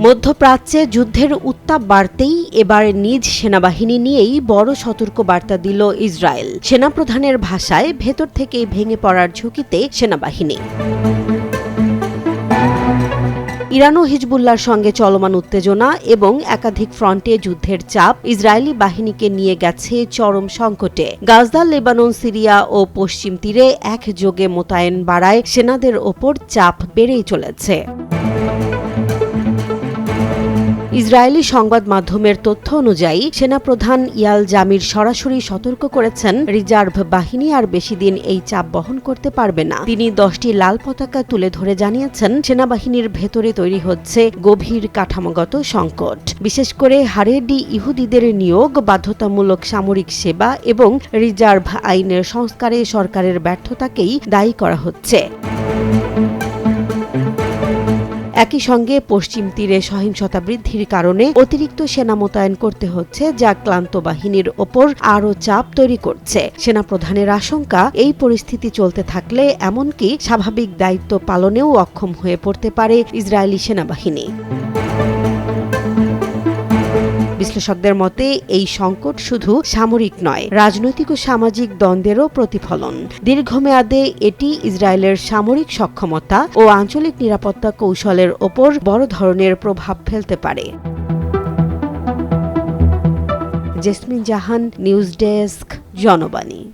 মধ্যপ্রাচ্যে যুদ্ধের উত্তাপ বাড়তেই এবার নিজ সেনাবাহিনী নিয়েই বড় সতর্ক বার্তা দিল ইসরায়েল। সেনাপ্রধানের ভাষায়, ভেতর থেকেই ভেঙে পড়ার ঝুঁকিতে সেনাবাহিনী। ইরান ও হিজবুল্লাহর সঙ্গে চলমান উত্তেজনা এবং একাধিক ফ্রন্টে যুদ্ধের চাপ ইসরায়েলি বাহিনীকে নিয়ে গেছে চরম সংকটে। গাজা, লেবানন, সিরিয়া ও পশ্চিম তীরে একযোগে মোতায়েন বাড়ায় সেনাদের ওপর চাপ বেড়েই চলেছে। ইসরায়েলি সংবাদ মাধ্যমের তথ্য অনুযায়ী সেনাপ্রধান ইয়াল জামির সরাসরি সতর্ক করেছেন, রিজার্ভ বাহিনী আর বেশি দিন এই চাপ বহন করতে পারবে না। তিনি 10টি লাল পতাকা তুলে ধরে জানিয়েছেন, সেনাবাহিনীর ভেতরে তৈরি হচ্ছে গভীর কাঠামোগত সংকট। বিশেষ করে হারেডি ইহুদিদের নিয়োগ, বাধ্যতামূলক সামরিক সেবা এবং রিজার্ভ আইনের সংস্কারে সরকারের ব্যর্থতাকেই দায়ী করা হচ্ছে। একই সঙ্গে পশ্চিম তীরে সহিংসতা বৃদ্ধির কারণে অতিরিক্ত সেনা মোতায়েন করতে হচ্ছে, যা ক্লান্ত বাহিনীর ওপর আরও চাপ তৈরি করছে। সেনাপ্রধানের আশঙ্কা, এই পরিস্থিতি চলতে থাকলে এমনকি স্বাভাবিক দায়িত্ব পালনেও অক্ষম হয়ে পড়তে পারে ইসরায়েলি সেনাবাহিনী। বিশ্লেষকদের মতে এই সংকট শুধু সামরিক নয়, রাজনৈতিক ও সামাজিক দ্বন্দ্বেরও প্রতিফলন। দীর্ঘমেয়াদে এটি ইসরায়েলের সামরিক সক্ষমতা ও আঞ্চলিক নিরাপত্তা কৌশলের ওপর বড় ধরনের প্রভাব ফেলতে পারে। জেসমিন জাহান, নিউজ ডেস্ক, জনবাণী।